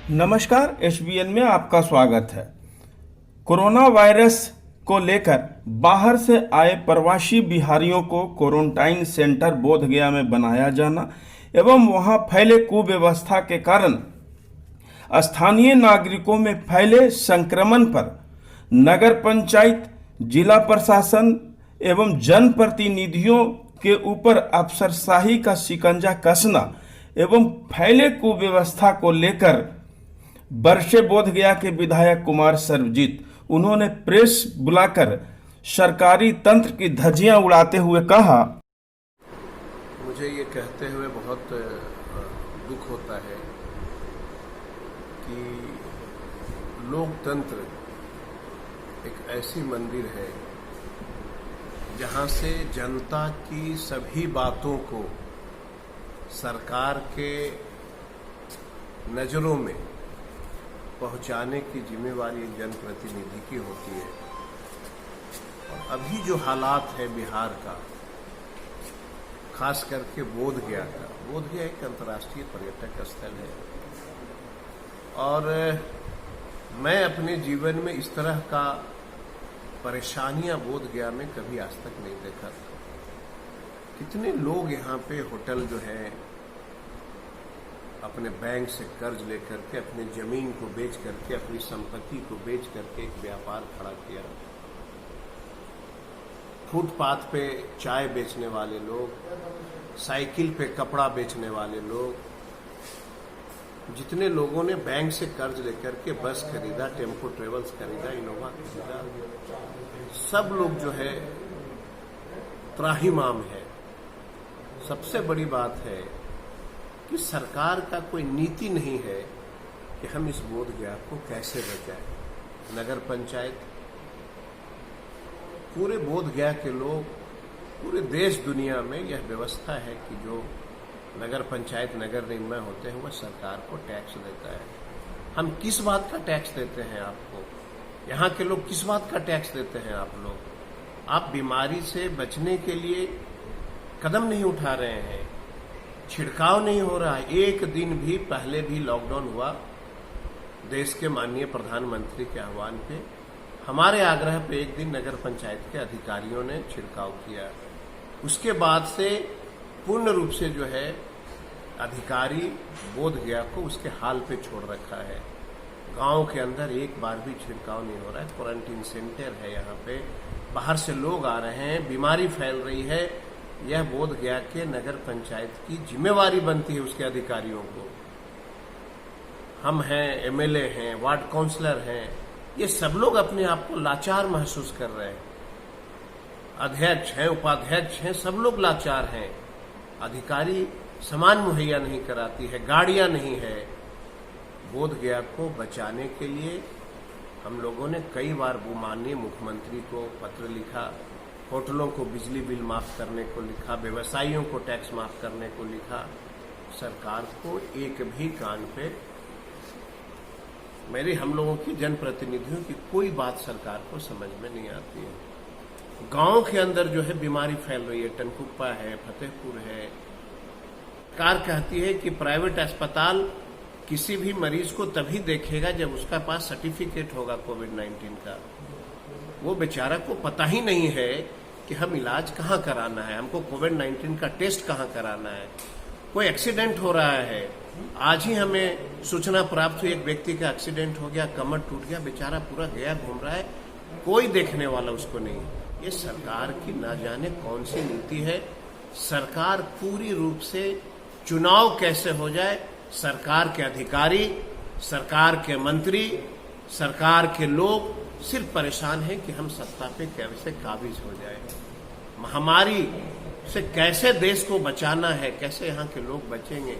नमस्कार, एसबीएन में आपका स्वागत है। कोरोना वायरस को लेकर बाहर से आए प्रवासी बिहारियों को क्वारंटाइन सेंटर बोधगया में बनाया जाना एवं वहां फैले कुव्यवस्था के कारण स्थानीय नागरिकों में फैले संक्रमण पर नगर पंचायत, जिला प्रशासन एवं जनप्रतिनिधियों के ऊपर अफसरशाही का शिकंजा कसना एवं फैले कुव्यवस्था को लेकर बरसे बोधगया के विधायक कुमार सर्वजीत उन्होंने प्रेस बुलाकर सरकारी तंत्र की धज्जियां उड़ाते हुए कहा, मुझे ये कहते हुए बहुत दुख होता है कि लोकतंत्र एक ऐसी मंदिर है जहां से जनता की सभी बातों को सरकार के नज़रों में पहुंचाने की जिम्मेवारी एक जनप्रतिनिधि की होती है। और अभी जो हालात है बिहार का, खास करके बोधगया का, बोधगया एक अंतर्राष्ट्रीय पर्यटक स्थल है और मैं अपने जीवन में इस तरह का परेशानियां बोधगया में कभी आज तक नहीं देखा था। कितने लोग यहाँ पे होटल जो है अपने बैंक से कर्ज लेकर के, अपनी जमीन को बेच करके, अपनी संपत्ति को बेच करके एक व्यापार खड़ा किया। फुटपाथ पे चाय बेचने वाले लोग, साइकिल पे कपड़ा बेचने वाले लोग, जितने लोगों ने बैंक से कर्ज लेकर के बस खरीदा, टेम्पो ट्रेवल्स खरीदा, इनोवा खरीदा, सब लोग जो है त्राहिमाम है। सबसे बड़ी बात है कि सरकार का कोई नीति नहीं है कि हम इस बोधगया को कैसे बचाएं। नगर पंचायत, पूरे बोधगया के लोग, पूरे देश दुनिया में यह व्यवस्था है कि जो नगर पंचायत, नगर निगम होते हैं वह सरकार को टैक्स देता है। हम किस बात का टैक्स देते हैं आपको? यहाँ के लोग किस बात का टैक्स देते हैं आप लोग? आप बीमारी से बचने के लिए कदम नहीं उठा रहे हैं, छिड़काव नहीं हो रहा है। एक दिन भी पहले भी लॉकडाउन हुआ, देश के माननीय प्रधानमंत्री के आह्वान पे, हमारे आग्रह पे एक दिन नगर पंचायत के अधिकारियों ने छिड़काव किया। उसके बाद से पूर्ण रूप से जो है अधिकारी बोधगया को उसके हाल पे छोड़ रखा है। गांव के अंदर एक बार भी छिड़काव नहीं हो रहा है। क्वारंटीन सेंटर है, यहाँ पे बाहर से लोग आ रहे हैं, बीमारी फैल रही है। यह बोधगया के नगर पंचायत की जिम्मेवारी बनती है उसके अधिकारियों को। हम हैं, एमएलए हैं, वार्ड काउंसलर हैं, ये सब लोग अपने आप को लाचार महसूस कर रहे हैं। अध्यक्ष हैं, उपाध्यक्ष हैं, सब लोग लाचार हैं। अधिकारी सामान मुहैया नहीं कराती है, गाड़ियां नहीं है। बोधगया को बचाने के लिए हम लोगों ने कई बार वो माननीय मुख्यमंत्री को पत्र लिखा, होटलों को बिजली बिल माफ करने को लिखा, व्यवसायियों को टैक्स माफ करने को लिखा। सरकार को एक भी कान पे मेरे, हम लोगों की जनप्रतिनिधियों की कोई बात सरकार को समझ में नहीं आती है। गांव के अंदर जो है बीमारी फैल रही है, टनकुप्पा है, फतेहपुर है। सरकार कहती है कि प्राइवेट अस्पताल किसी भी मरीज को तभी देखेगा जब उसका पास सर्टिफिकेट होगा कोविड-19 का। वो बेचारा को पता ही नहीं है कि हम इलाज कहाँ कराना है, हमको कोविड-19 का टेस्ट कहाँ कराना है। कोई एक्सीडेंट हो रहा है, आज ही हमें सूचना प्राप्त हुई, एक व्यक्ति का एक्सीडेंट हो गया, कमर टूट गया, बेचारा पूरा गया घूम रहा है, कोई देखने वाला उसको नहीं। ये सरकार की ना जाने कौन सी नीति है। सरकार पूरी रूप से चुनाव कैसे हो जाए, सरकार के अधिकारी, सरकार के मंत्री, सरकार के लोग सिर्फ परेशान है कि हम सत्ता पे कैसे काबिज हो जाए। महामारी से कैसे देश को बचाना है, कैसे यहाँ के लोग बचेंगे,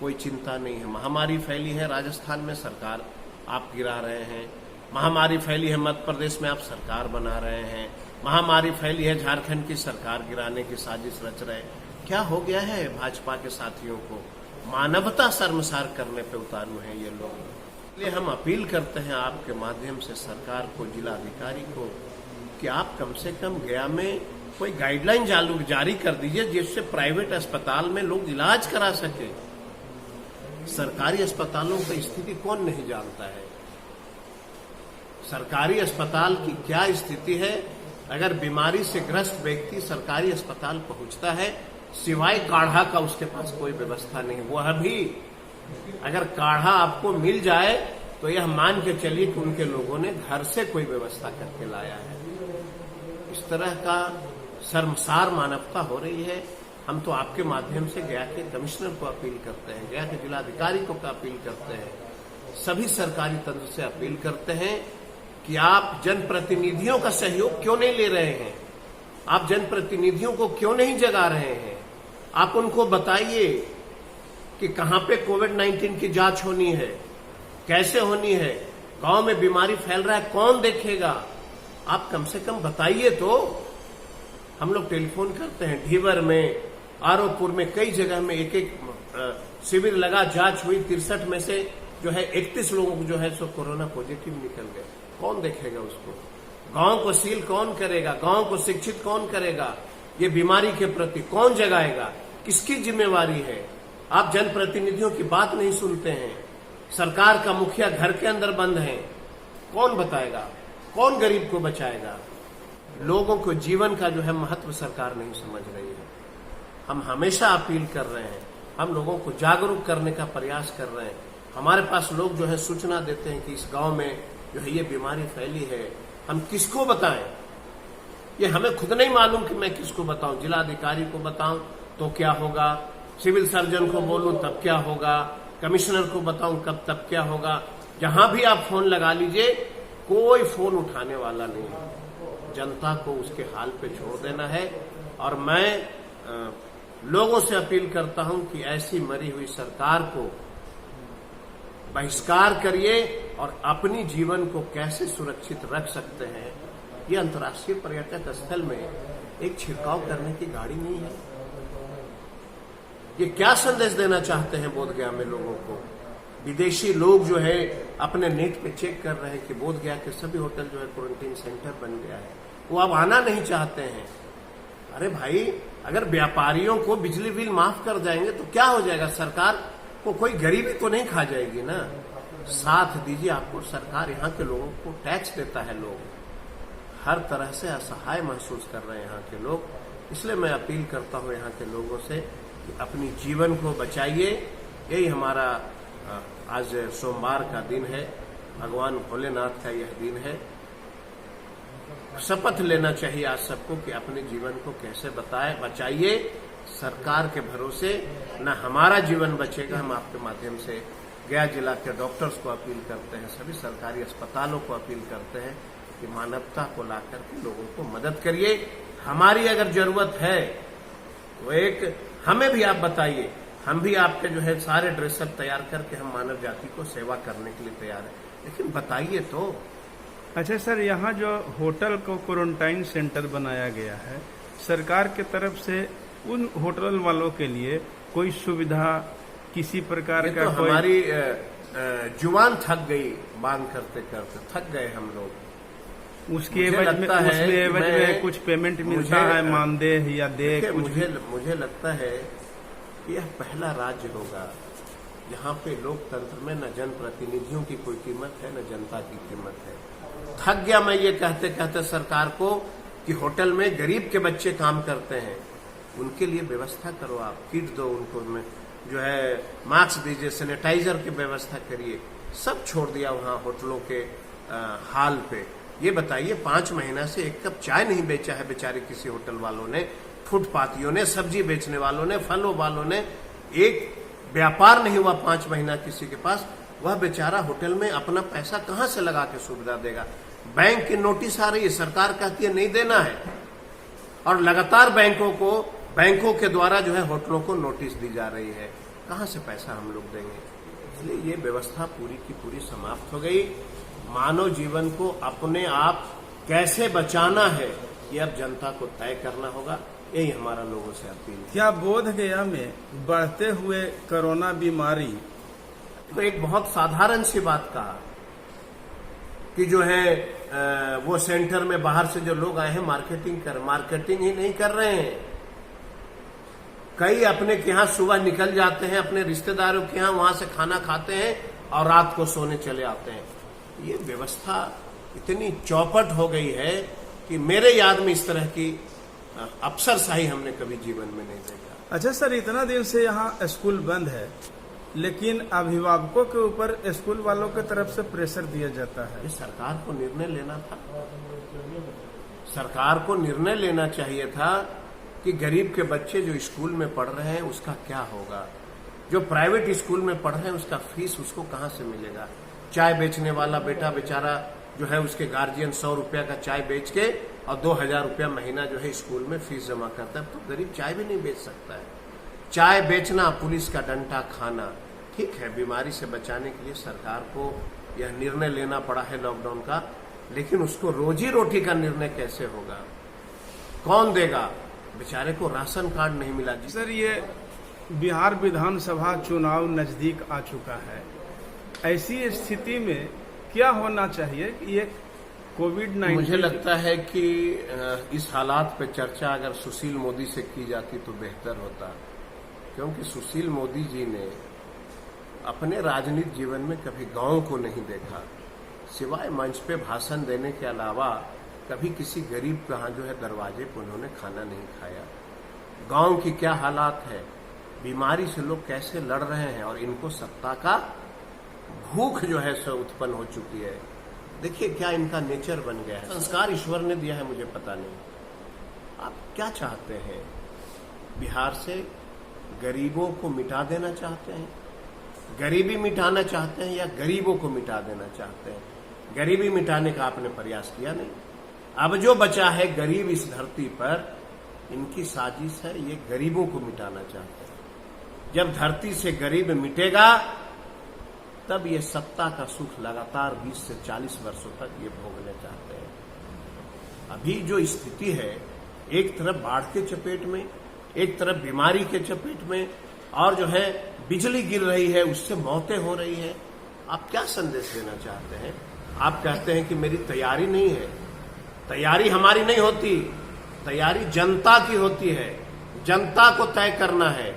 कोई चिंता नहीं है। महामारी फैली है राजस्थान में, सरकार आप गिरा रहे हैं। महामारी फैली है मध्य प्रदेश में, आप सरकार बना रहे हैं। महामारी फैली है झारखंड की, सरकार गिराने की साजिश रच रहे हैं। क्या हो गया है भाजपा के साथियों को? मानवता शर्मसार करने पे उतारू हैं ये लोग। इसलिए हम अपील करते हैं आपके माध्यम से सरकार को, जिला अधिकारी को, कि आप कम से कम गया में कोई गाइडलाइन जारी कर दीजिए जिससे प्राइवेट अस्पताल में लोग इलाज करा सके। सरकारी अस्पतालों की स्थिति कौन नहीं जानता है। सरकारी अस्पताल की क्या स्थिति है। अगर बीमारी से ग्रस्त व्यक्ति सरकारी अस्पताल पहुंचता है, सिवाय काढ़ा का उसके पास कोई व्यवस्था नहीं। वह भी अगर काढ़ा आपको मिल जाए तो यह मान के चलिए कि उनके लोगों ने घर से कोई व्यवस्था करके लाया है। इस तरह का शर्मसार मानवता हो रही है। हम तो आपके माध्यम से गया के कमिश्नर को अपील करते हैं, गया के जिलाधिकारी को अपील करते हैं, सभी सरकारी तंत्र से अपील करते हैं कि आप जनप्रतिनिधियों का सहयोग क्यों नहीं ले रहे हैं। आप जनप्रतिनिधियों को क्यों नहीं जगा रहे हैं। आप उनको बताइए कि कहां पे कोविड-19 की जांच होनी है, कैसे होनी है। गांव में बीमारी फैल रहा है, कौन देखेगा। आप कम से कम बताइए तो। हम लोग टेलीफोन करते हैं, ढीवर में, आरोपुर में, कई जगह में एक शिविर लगा, जांच हुई। 63 में से जो है 31 लोगों को जो है सो कोरोना पॉजिटिव निकल गए। कौन देखेगा उसको। गांव को सील कौन करेगा, गांव को शिक्षित कौन करेगा, ये बीमारी के प्रति कौन जगाएगा, किसकी जिम्मेवारी है। आप जनप्रतिनिधियों की बात नहीं सुनते हैं। सरकार का मुखिया घर के अंदर बंद है, कौन बताएगा, कौन गरीब को बचाएगा। लोगों को जीवन का जो है महत्व सरकार नहीं समझ रही है। हम हमेशा अपील कर रहे हैं, हम लोगों को जागरूक करने का प्रयास कर रहे हैं। हमारे पास लोग जो है सूचना देते हैं कि इस गांव में जो है ये बीमारी फैली है। हम किसको बताएं, ये हमें खुद नहीं मालूम कि मैं किसको बताऊं। जिलाधिकारी को बताऊं तो क्या होगा, सिविल सर्जन को बोलूं तब क्या होगा, कमिश्नर को बताऊं कब तब क्या होगा। जहां भी आप फोन लगा लीजिए, कोई फोन उठाने वाला नहीं है। जनता को उसके हाल पे छोड़ देना है। और मैं लोगों से अपील करता हूं कि ऐसी मरी हुई सरकार को बहिष्कार करिए और अपनी जीवन को कैसे सुरक्षित रख सकते हैं। ये अंतर्राष्ट्रीय पर्यटक स्थल में एक छिड़काव करने की गाड़ी नहीं है। ये क्या संदेश देना चाहते हैं बोधगया में लोगों को। विदेशी लोग जो है अपने नेट पे चेक कर रहे हैं कि बोधगया के सभी होटल जो है क्वारंटीन सेंटर बन गया है, वो अब आना नहीं चाहते हैं। अरे भाई, अगर व्यापारियों को बिजली बिल माफ कर जाएंगे तो क्या हो जाएगा। सरकार को कोई गरीबी तो नहीं खा जाएगी ना। साथ दीजिए। आपको सरकार यहाँ के लोगों को टैक्स देता है, लोग हर तरह से असहाय महसूस कर रहे हैं यहाँ के लोग। इसलिए मैं अपील करता हूँ यहाँ के लोगों से कि अपनी जीवन को बचाइए। यही हमारा आज सोमवार का दिन है, भगवान भोलेनाथ का यह दिन है। शपथ लेना चाहिए आज सबको कि अपने जीवन को कैसे बचाइए। सरकार के भरोसे न हमारा जीवन बचेगा। हम आपके माध्यम से गया जिला के डॉक्टर्स को अपील करते हैं, सभी सरकारी अस्पतालों को अपील करते हैं कि मानवता को लाकर के लोगों को मदद करिए। हमारी अगर जरूरत है तो एक हमें भी आप बताइए, हम भी आपके जो है सारे ड्रेसअप तैयार करके हम मानव जाति को सेवा करने के लिए तैयार हैं, लेकिन बताइए तो। अच्छा सर, यहाँ जो होटल को क्वारंटाइन सेंटर बनाया गया है, सरकार के तरफ से उन होटल वालों के लिए कोई सुविधा किसी प्रकार का तो हमारी जुबान थक गई, मांग करते करते थक गए हम लोग। उसके एवज में कुछ पेमेंट मिलता है, मानदेय या दे कुछ। मुझे लगता है कि यह पहला राज्य होगा जहाँ पे लोकतंत्र में न जनप्रतिनिधियों की कोई कीमत है न जनता की कीमत है। थक गया मैं ये कहते कहते सरकार को कि होटल में गरीब के बच्चे काम करते हैं, उनके लिए व्यवस्था करो। आप किट दो उनको, में जो है मास्क दीजिए, सैनिटाइजर की व्यवस्था करिए। सब छोड़ दिया वहाँ होटलों के हाल पे। ये बताइए, 5 महीना से एक कप चाय नहीं बेचा है बेचारे किसी होटल वालों ने, फुटपाथियों ने, सब्जी बेचने वालों ने, फलों वालों ने। एक व्यापार नहीं हुआ 5 महीना किसी के पास। वह बेचारा होटल में अपना पैसा कहां से लगा के सुविधा देगा। बैंक की नोटिस आ रही है, सरकार कहती है नहीं देना है, और लगातार बैंकों के द्वारा जो है होटलों को नोटिस दी जा रही है। कहां से पैसा हम लोग देंगे। इसलिए ये व्यवस्था पूरी की पूरी समाप्त हो गई। मानव जीवन को अपने आप कैसे बचाना है, ये अब जनता को तय करना होगा। यही हमारा लोगों से अपील है। क्या बोधगया में बढ़ते हुए कोरोना बीमारी तो एक बहुत साधारण सी बात कहा कि जो है वो सेंटर में बाहर से जो लोग आए हैं मार्केटिंग ही नहीं कर रहे हैं। कई अपने के यहाँ सुबह निकल जाते हैं, अपने रिश्तेदारों के यहाँ वहां से खाना खाते हैं और रात को सोने चले आते हैं। ये व्यवस्था इतनी चौपट हो गई है कि मेरे याद में इस तरह की अफसरशाही हमने कभी जीवन में नहीं देखा। अच्छा सर, इतना दिन से यहाँ स्कूल बंद है, लेकिन अभिभावकों के ऊपर स्कूल वालों की तरफ से प्रेशर दिया जाता है। ये सरकार को निर्णय लेना था। सरकार को निर्णय लेना चाहिए था कि गरीब के बच्चे जो स्कूल में पढ़ रहे हैं उसका क्या होगा, जो प्राइवेट स्कूल में पढ़ रहे हैं उसका फीस उसको कहां से मिलेगा। चाय बेचने वाला बेटा बेचारा जो है, उसके गार्जियन 100 रुपया का चाय बेच के और 2000 रुपया महीना जो है स्कूल में फीस जमा करता है, तो गरीब चाय भी नहीं बेच सकता है। चाय बेचना, पुलिस का डंडा खाना, ठीक है, बीमारी से बचाने के लिए सरकार को यह निर्णय लेना पड़ा है लॉकडाउन का, लेकिन उसको रोजी रोटी का निर्णय कैसे होगा, कौन देगा। बेचारे को राशन कार्ड नहीं मिला। सर, ये बिहार विधानसभा चुनाव नजदीक आ चुका है, ऐसी स्थिति में क्या होना चाहिए कि ये कोविड-19, मुझे लगता है कि इस हालात पे चर्चा अगर सुशील मोदी से की जाती तो बेहतर होता, क्योंकि सुशील मोदी जी ने अपने राजनीतिक जीवन में कभी गांव को नहीं देखा, सिवाय मंच पे भाषण देने के अलावा कभी किसी गरीब के यहाँ जो है दरवाजे पर उन्होंने खाना नहीं खाया। गांव की क्या हालात है, बीमारी से लोग कैसे लड़ रहे हैं, और इनको सत्ता का भूख जो है सो उत्पन्न हो चुकी है। देखिए क्या इनका नेचर बन गया है। संस्कार ईश्वर ने दिया है, मुझे पता नहीं। आप क्या चाहते हैं, बिहार से गरीबों को मिटा देना चाहते हैं, गरीबी मिटाना चाहते हैं, या गरीबों को मिटा देना चाहते हैं। गरीबी मिटाने का आपने प्रयास किया नहीं। अब जो बचा है गरीब इस धरती पर, इनकी साजिश है, ये गरीबों को मिटाना चाहते हैं। जब धरती से गरीब मिटेगा तब ये सत्ता का सुख लगातार 20 से 40 वर्षों तक ये भोगना चाहते हैं। अभी जो स्थिति है, एक तरफ बाढ़ के चपेट में, एक तरफ बीमारी के चपेट में, और जो है बिजली गिर रही है, उससे मौतें हो रही है। आप क्या संदेश देना चाहते हैं? आप कहते हैं कि मेरी तैयारी नहीं है। तैयारी हमारी नहीं होती, तैयारी जनता की होती है। जनता को तय करना है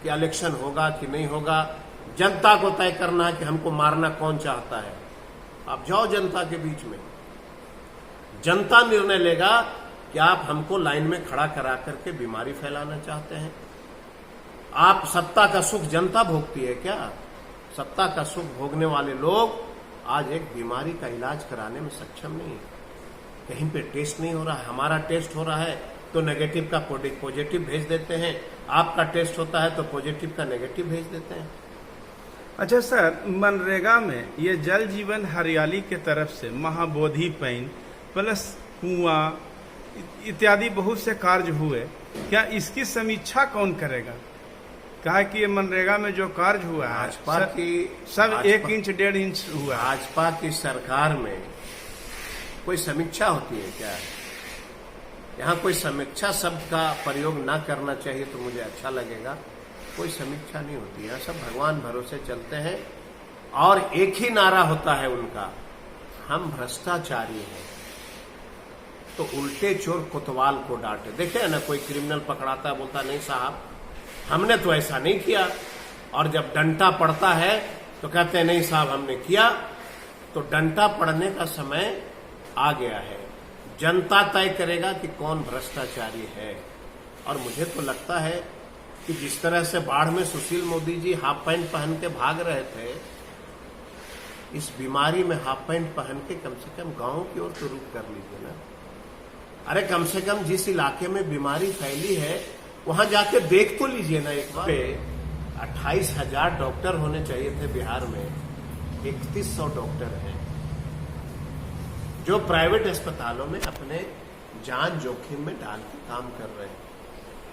कि इलेक्शन होगा कि नहीं होगा, जनता को तय करना है कि हमको मारना कौन चाहता है। आप जाओ जनता के बीच में, जनता निर्णय लेगा कि आप हमको लाइन में खड़ा करा करके बीमारी फैलाना चाहते हैं। आप सत्ता का सुख जनता भोगती है क्या? सत्ता का सुख भोगने वाले लोग आज एक बीमारी का इलाज कराने में सक्षम नहीं है। कहीं पे टेस्ट नहीं हो रहा है, हमारा टेस्ट हो रहा है तो नेगेटिव का पॉजिटिव भेज देते हैं, आपका टेस्ट होता है तो पॉजिटिव का नेगेटिव भेज देते हैं। अच्छा सर, मनरेगा में ये जल जीवन हरियाली के तरफ से महाबोधि पैन प्लस कुआं इत्यादि बहुत से कार्य हुए, क्या इसकी समीक्षा कौन करेगा? कहा कि ये मनरेगा में जो कार्य हुआ है भाजपा की सब 1 इंच 1.5 इंच हुआ। भाजपा की सरकार में कोई समीक्षा होती है क्या? यहाँ कोई समीक्षा शब्द का प्रयोग ना करना चाहिए तो मुझे अच्छा लगेगा। कोई समीक्षा नहीं होती है, सब भगवान भरोसे चलते हैं, और एक ही नारा होता है उनका, हम भ्रष्टाचारी हैं तो उल्टे चोर कोतवाल को डांटे। देखे ना, कोई क्रिमिनल पकड़ाता है, बोलता नहीं साहब हमने तो ऐसा नहीं किया, और जब डंडा पड़ता है तो कहते हैं नहीं साहब हमने किया। तो डंडा पड़ने का समय आ गया है, जनता तय करेगा कि कौन भ्रष्टाचारी है। और मुझे तो लगता है कि जिस तरह से बाढ़ में सुशील मोदी जी हाफ पैंट पहन के भाग रहे थे, इस बीमारी में हाफ पैंट पहन के कम से कम गांव की ओर तो रुख कर लीजिए ना। अरे कम से कम जिस इलाके में बीमारी फैली है वहां जाके देख तो लीजिए ना एक बार। 28,000 डॉक्टर होने चाहिए थे बिहार में, 3100 डॉक्टर हैं जो प्राइवेट अस्पतालों में अपने जान जोखिम में डाल के काम कर रहे हैं।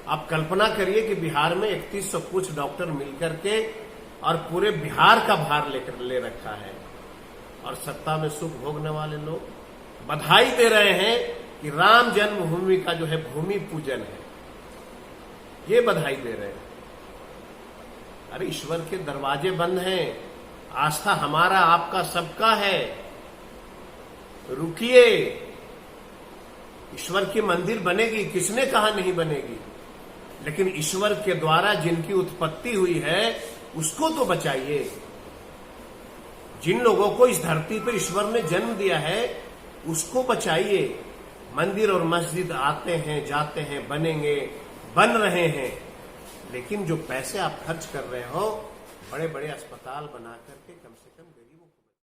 आप कल्पना करिए कि बिहार में 3100 कुछ डॉक्टर मिलकर के और पूरे बिहार का भार लेकर ले रखा है, और सत्ता में सुख भोगने वाले लोग बधाई दे रहे हैं कि राम जन्मभूमि का जो है भूमि पूजन है, ये बधाई दे रहे हैं। अरे ईश्वर के दरवाजे बंद हैं, आस्था हमारा आपका सबका है। रुकिए, ईश्वर की मंदिर बनेगी, किसने कहा नहीं बनेगी? लेकिन ईश्वर के द्वारा जिनकी उत्पत्ति हुई है उसको तो बचाइए। जिन लोगों को इस धरती पर ईश्वर ने जन्म दिया है उसको बचाइए। मंदिर और मस्जिद आते हैं, जाते हैं, बनेंगे, बन रहे हैं, लेकिन जो पैसे आप खर्च कर रहे हो बड़े बड़े अस्पताल बना करके कम से कम गरीबों